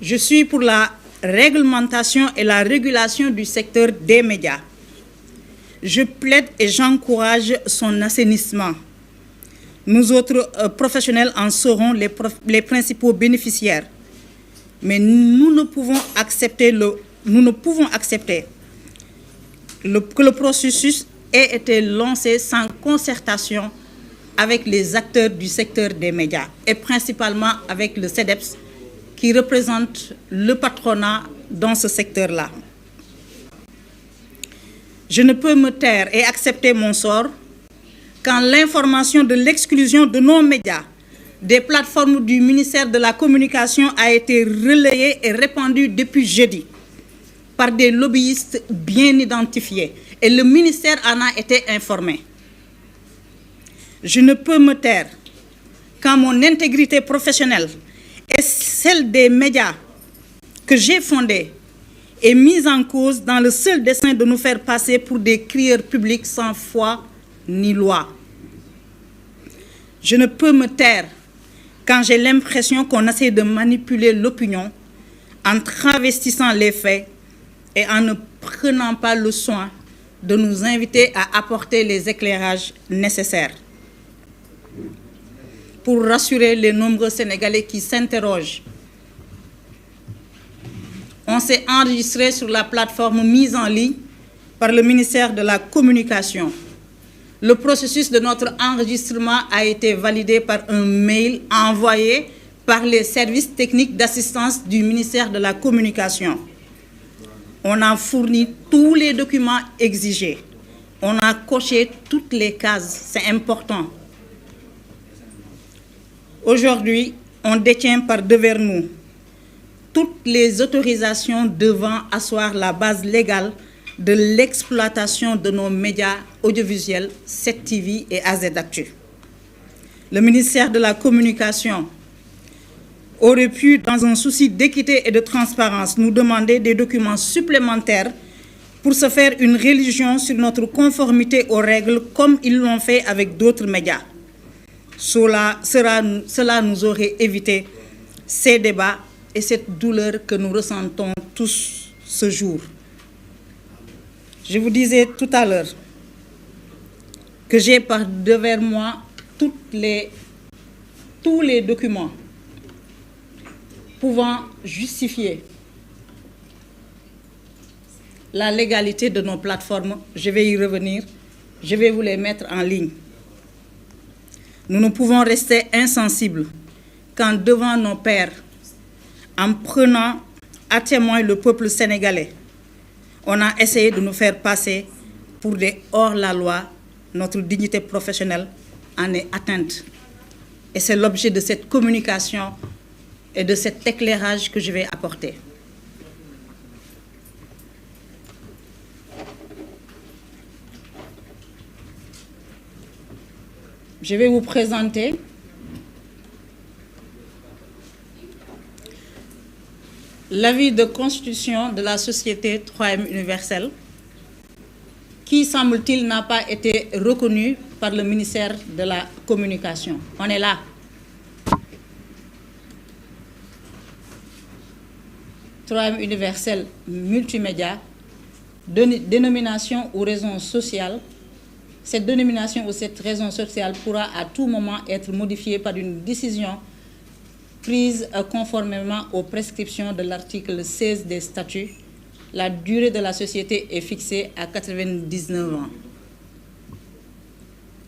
Je suis pour la réglementation et la régulation du secteur des médias. Je plaide et j'encourage son assainissement. Nous autres professionnels en serons les principaux bénéficiaires. Mais nous ne pouvons accepter que le processus ait été lancé sans concertation avec les acteurs du secteur des médias et principalement avec le CEDEPS qui représente le patronat dans ce secteur-là. Je ne peux me taire et accepter mon sort quand l'information de l'exclusion de nos médias des plateformes du ministère de la Communication a été relayée et répandue depuis jeudi par des lobbyistes bien identifiés et le ministère en a été informé. Je ne peux me taire quand mon intégrité professionnelle et celle des médias que j'ai fondés est mise en cause dans le seul dessein de nous faire passer pour des crieurs publics sans foi ni loi. Je ne peux me taire quand j'ai l'impression qu'on essaie de manipuler l'opinion en travestissant les faits et en ne prenant pas le soin de nous inviter à apporter les éclairages nécessaires. Pour rassurer les nombreux Sénégalais qui s'interrogent, on s'est enregistré sur la plateforme mise en ligne par le ministère de la Communication. Le processus de notre enregistrement a été validé par un mail envoyé par les services techniques d'assistance du ministère de la Communication. On a fourni tous les documents exigés. On a coché toutes les cases, c'est important. Aujourd'hui, on détient par devers nous toutes les autorisations devant asseoir la base légale de l'exploitation de nos médias audiovisuels 7TV et AZActu. Le ministère de la Communication aurait pu, dans un souci d'équité et de transparence, nous demander des documents supplémentaires pour se faire une religion sur notre conformité aux règles comme ils l'ont fait avec d'autres médias. Cela nous aurait évité ces débats et cette douleur que nous ressentons tous ce jour. Je vous disais tout à l'heure que j'ai par devers moi tous les documents pouvant justifier la légalité de nos plateformes. Je vais y revenir, je vais vous les mettre en ligne. Nous ne pouvons rester insensibles quand devant nos pairs, en prenant à témoin le peuple sénégalais, on a essayé de nous faire passer pour des hors-la-loi. Notre dignité professionnelle en est atteinte. Et c'est l'objet de cette communication et de cet éclairage que je vais apporter. Je vais vous présenter l'avis de constitution de la société 3M Universelle qui, semble-t-il, n'a pas été reconnu par le ministère de la Communication. On est là. Troisième universel multimédia, dénomination ou raison sociale. Cette dénomination ou cette raison sociale pourra à tout moment être modifiée par une décision prise conformément aux prescriptions de l'article 16 des statuts. La durée de la société est fixée à 99 ans.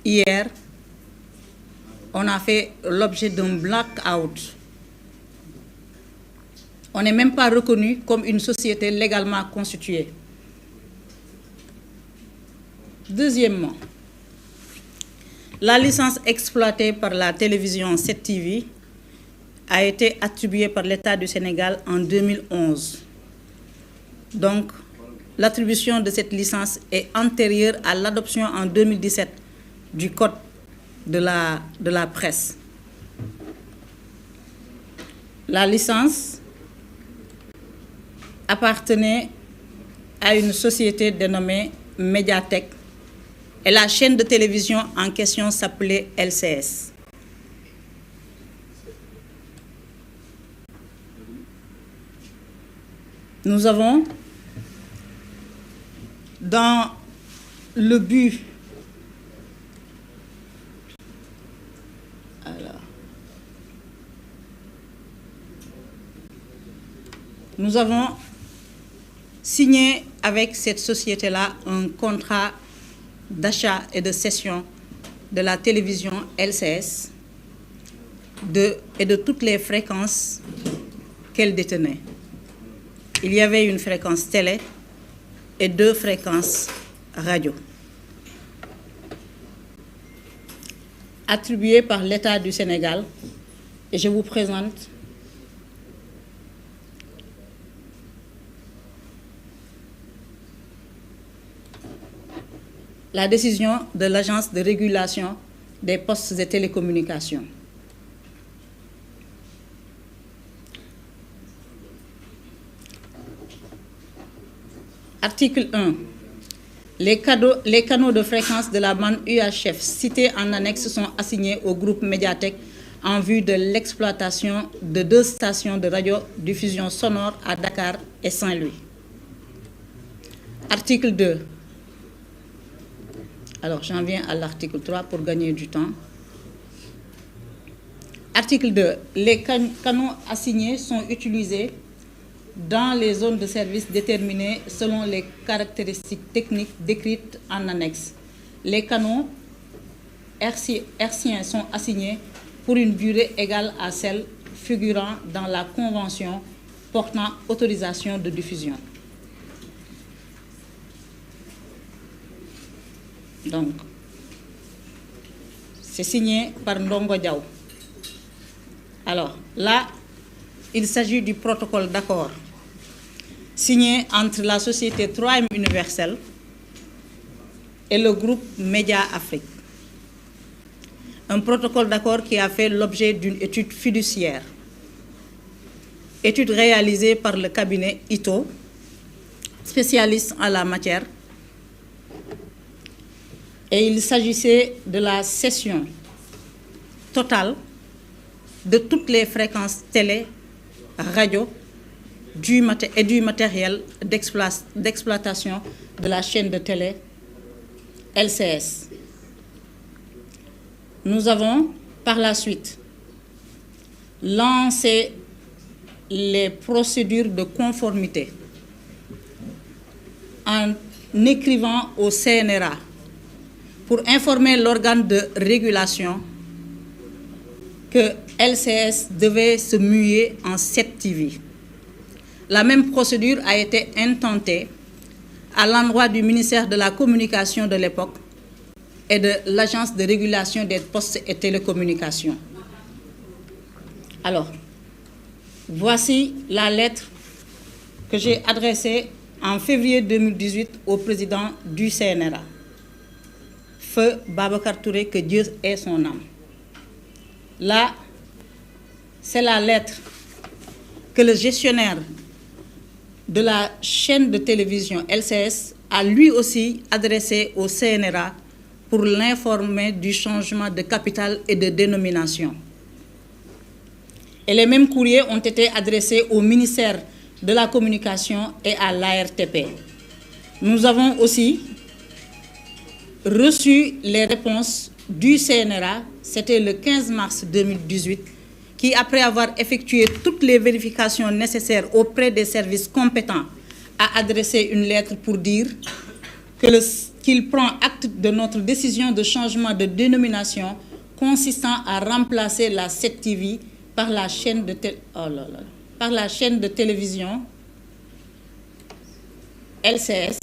Hier, on a fait l'objet d'un blackout. On n'est même pas reconnu comme une société légalement constituée. Deuxièmement, la licence exploitée par la télévision 7TV a été attribuée par l'État du Sénégal en 2011. Donc, l'attribution de cette licence est antérieure à l'adoption en 2017 du Code de la presse. La licence appartenait à une société dénommée Mediatek et la chaîne de télévision en question s'appelait LCS. Nous avons, dans le but nous avons signé avec cette société-là un contrat d'achat et de cession de la télévision LCS et de toutes les fréquences qu'elle détenait. Il y avait une fréquence télé et 2 fréquences radio, attribuées par l'État du Sénégal. Et je vous présente la décision de l'Agence de régulation des postes et télécommunications. Article 1. Les canaux de fréquence de la bande UHF cités en annexe sont assignés au groupe Médiatek en vue de l'exploitation de 2 stations de radiodiffusion sonore à Dakar et Saint-Louis. Article 2. Alors, j'en viens à l'article 3 pour gagner du temps. Article 2. Les canaux assignés sont utilisés dans les zones de service déterminées selon les caractéristiques techniques décrites en annexe. Les canaux hertziens sont assignés pour une durée égale à celle figurant dans la convention portant autorisation de diffusion. Donc, c'est signé par Ndongo Diaw. Alors, là, il s'agit du protocole d'accord signé entre la société 3M Universel et le groupe Média Afrique. Un protocole d'accord qui a fait l'objet d'une étude fiduciaire. Étude réalisée par le cabinet ITO, spécialiste en la matière. Et il s'agissait de la cession totale de toutes les fréquences télé, radio et du matériel d'exploitation de la chaîne de télé LCS. Nous avons par la suite lancé les procédures de conformité en écrivant au CNRA pour informer l'organe de régulation que LCS devait se muer en 7TV. La même procédure a été intentée à l'endroit du ministère de la Communication de l'époque et de l'Agence de régulation des postes et télécommunications. Alors, voici la lettre que j'ai adressée en février 2018 au président du CNRA. Feu Babacar Touré, que Dieu ait son âme. Là, c'est la lettre que le gestionnaire de la chaîne de télévision LCS a lui aussi adressée au CNRA pour l'informer du changement de capital et de dénomination. Et les mêmes courriers ont été adressés au ministère de la Communication et à l'ARTP. Nous avons aussi reçu les réponses du CNRA, c'était le 15 mars 2018, qui, après avoir effectué toutes les vérifications nécessaires auprès des services compétents, a adressé une lettre pour dire qu'il prend acte de notre décision de changement de dénomination consistant à remplacer la 7TV par la chaîne de télévision LCS,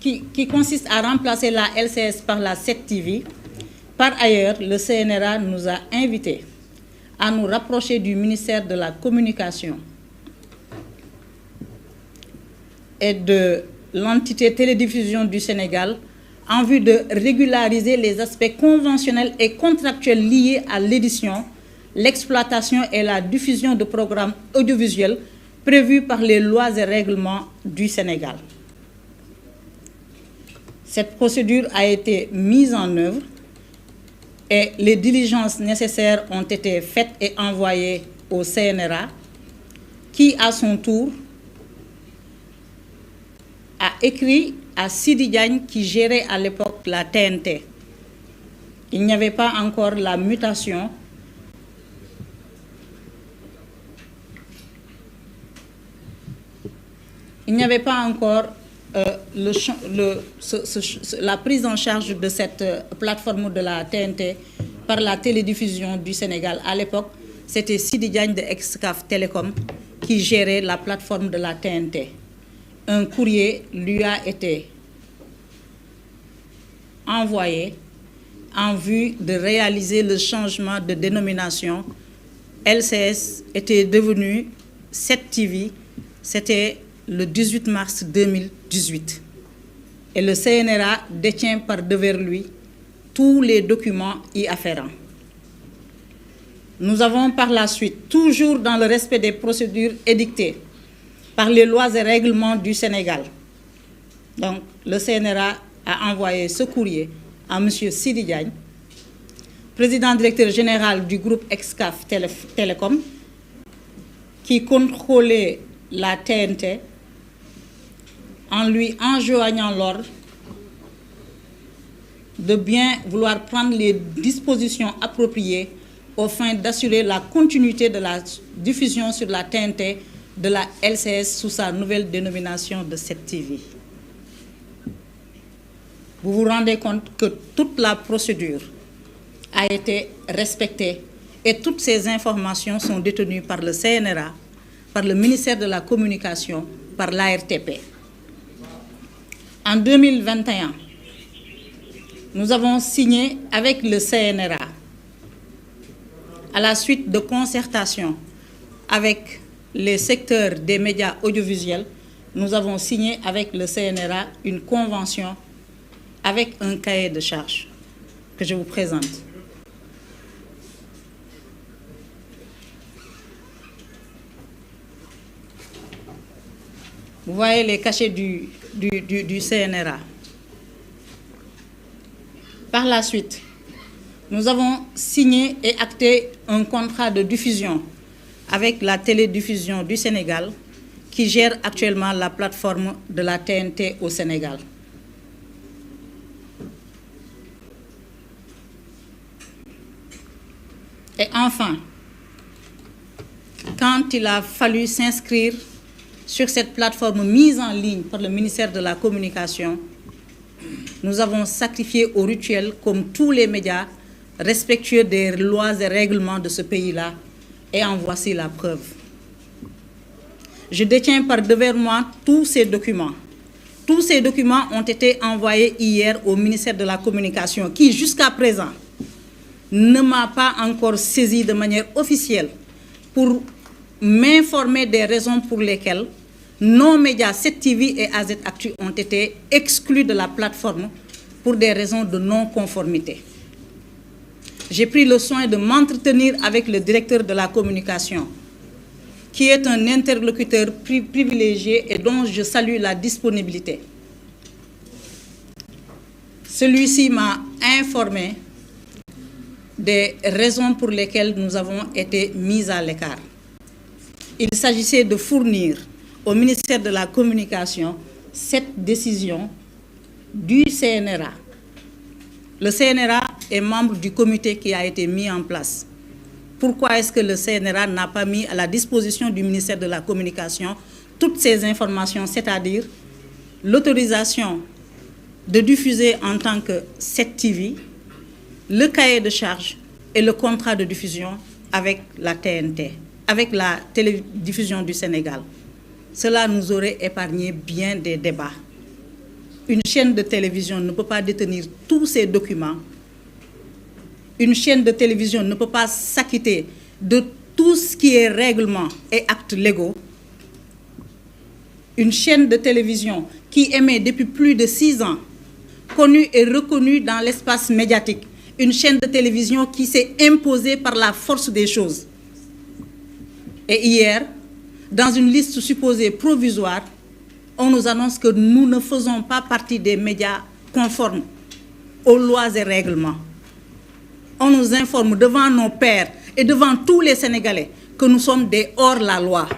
qui consiste à remplacer la LCS par la 7TV. Par ailleurs, le CNRA nous a invités à nous rapprocher du ministère de la Communication et de l'entité télédiffusion du Sénégal en vue de régulariser les aspects conventionnels et contractuels liés à l'édition, l'exploitation et la diffusion de programmes audiovisuels prévus par les lois et règlements du Sénégal. Cette procédure a été mise en œuvre et les diligences nécessaires ont été faites et envoyées au CNRA. qui, à son tour, a écrit à Sidi Diagne, qui gérait à l'époque la TNT. Il n'y avait pas encore la mutation il n'y avait pas encore la prise en charge de cette plateforme de la TNT par la télédiffusion du Sénégal. À l'époque, c'était Sidi Diagne de Excaf Télécom qui gérait la plateforme de la TNT. Un courrier lui a été envoyé en vue de réaliser le changement de dénomination. LCS était devenu 7TV, c'était le 18 mars 2018. Et le CNRA détient par devers lui tous les documents y afférents. Nous avons par la suite, toujours dans le respect des procédures édictées par les lois et règlements du Sénégal, donc le CNRA a envoyé ce courrier à M. Sidi Diagne, président directeur général du groupe Excaf Télécom, qui contrôlait la TNT, en lui enjoignant l'ordre de bien vouloir prendre les dispositions appropriées aux fins d'assurer la continuité de la diffusion sur la TNT de la LCS sous sa nouvelle dénomination de 7TV. Vous vous rendez compte que toute la procédure a été respectée et toutes ces informations sont détenues par le CNRA, par le ministère de la Communication, par l'ARTP. En 2021, nous avons signé avec le CNRA, à la suite de concertations avec les secteurs des médias audiovisuels, nous avons signé avec le CNRA une convention avec un cahier de charges que je vous présente. Vous voyez les cachets du CNRA. Par la suite, nous avons signé et acté un contrat de diffusion avec la télédiffusion du Sénégal qui gère actuellement la plateforme de la TNT au Sénégal. Et enfin, quand il a fallu s'inscrire sur cette plateforme mise en ligne par le ministère de la Communication, nous avons sacrifié au rituel comme tous les médias respectueux des lois et règlements de ce pays-là, et en voici la preuve. Je détiens par devers moi tous ces documents. Tous ces documents ont été envoyés hier au ministère de la Communication, qui jusqu'à présent ne m'a pas encore saisi de manière officielle pour m'informer des raisons pour lesquelles nos médias 7TV et AZ Actu ont été exclus de la plateforme pour des raisons de non-conformité. J'ai pris le soin de m'entretenir avec le directeur de la communication, qui est un interlocuteur privilégié et dont je salue la disponibilité. Celui-ci m'a informé des raisons pour lesquelles nous avons été mis à l'écart. Il s'agissait de fournir au ministère de la Communication cette décision du CNRA. Le CNRA est membre du comité qui a été mis en place. Pourquoi est-ce que le CNRA n'a pas mis à la disposition du ministère de la Communication toutes ces informations, c'est-à-dire l'autorisation de diffuser en tant que 7TV, le cahier de charges et le contrat de diffusion avec la TNT, avec la télédiffusion du Sénégal? Cela nous aurait épargné bien des débats. Une chaîne de télévision ne peut pas détenir tous ces documents. Une chaîne de télévision ne peut pas s'acquitter de tout ce qui est règlement et actes légaux. Une chaîne de télévision qui émet depuis plus de 6 ans, connue et reconnue dans l'espace médiatique. Une chaîne de télévision qui s'est imposée par la force des choses. Et hier, dans une liste supposée provisoire, on nous annonce que nous ne faisons pas partie des médias conformes aux lois et règlements. On nous informe devant nos pairs et devant tous les Sénégalais que nous sommes des hors-la-loi.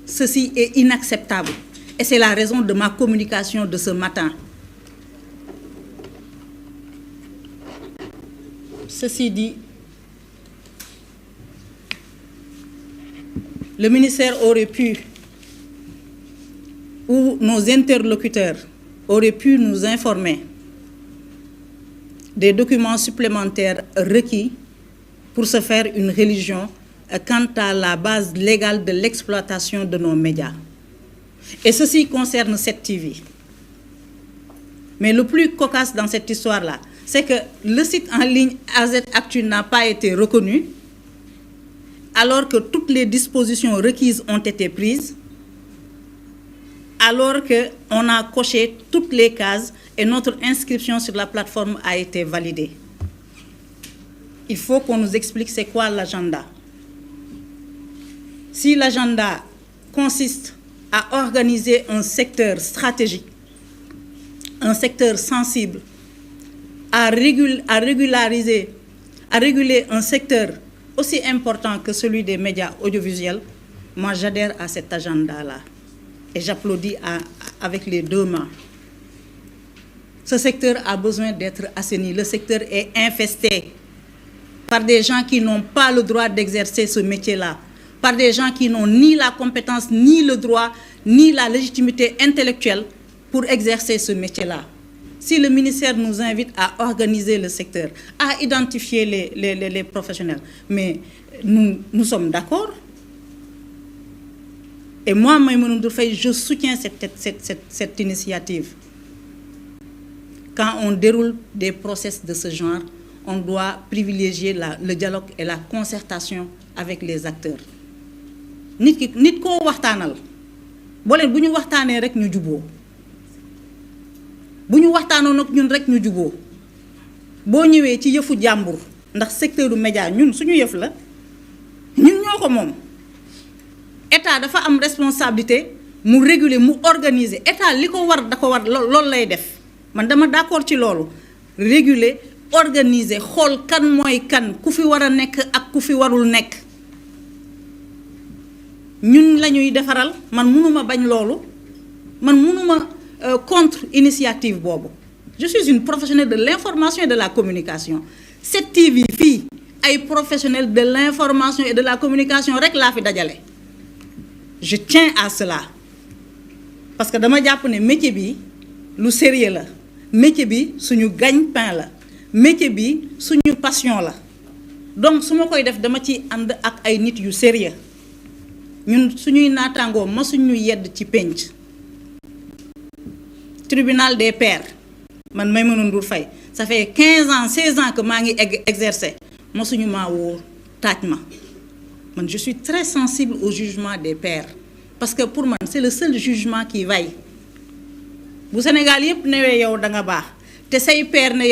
Ceci est inacceptable et c'est la raison de ma communication de ce matin. Ceci dit, le ministère aurait pu, ou nos interlocuteurs auraient pu nous informer des documents supplémentaires requis pour se faire une religion quant à la base légale de l'exploitation de nos médias. Et ceci concerne 7TV. Mais le plus cocasse dans cette histoire-là, c'est que le site en ligne AZ Actu n'a pas été reconnu, alors que toutes les dispositions requises ont été prises, alors qu'on a coché toutes les cases et notre inscription sur la plateforme a été validée. Il faut qu'on nous explique c'est quoi l'agenda. Si l'agenda consiste à organiser un secteur stratégique, un secteur sensible, à réguler un secteur aussi important que celui des médias audiovisuels, moi j'adhère à cet agenda-là et j'applaudis avec les deux mains. Ce secteur a besoin d'être assaini. Le secteur est infesté par des gens qui n'ont pas le droit d'exercer ce métier-là, par des gens qui n'ont ni la compétence, ni le droit, ni la légitimité intellectuelle pour exercer ce métier-là. Si le ministère nous invite à organiser le secteur, à identifier les professionnels, mais nous sommes d'accord. Et moi, Maïmouna Ndour Faye, je soutiens cette initiative. Quand on déroule des process de ce genre, on doit privilégier le dialogue et la concertation avec les acteurs. Nit ko waxtaanal boo leen bu ñu waxtaanee rek ñu juboo bu ñu waxtaanoon ak ñun rek ñu juboo boo ñëwee ci yëfu jàmbur ndax secteur du média ñun suñu yëf la ñun ñoo ko moom état dafa am responsabilité mu réguler mu organiser état li ko war da ko war loolu lay def man dama d'accord ci loolu réguler organiser xool kan mooy kan ku fi war a nekk ak ku fi warul nekk ñun la ñuy defaral man mënuma bañ loolu man mënuma contre initiative boobu je suis une professionnelle de l'information et de la communication 7TV fii ay professionnels de l'information et de la communication rek laa fi dajale je tiens à cela parce que dama jàpp ne métier bi lu sérieux la métier bi suñu gagne-pain la métier bi suñu passion la donc su ma koy def dama ci ànd ak ay nit yu sérieux ñun suñuy naataangoo ma suñu yedd ci penc tribunal des pairs man Maïmouna Ndour Faye ça fait 15 ans 16 ans que maa ngi exercer ma suñu maa woo taaj ma man je suis très sensible au jugement des pairs parce que pour man c'est le seul jugement qui vaille bu Sénégal yépp newee yow da nga baax te say pairs ne yow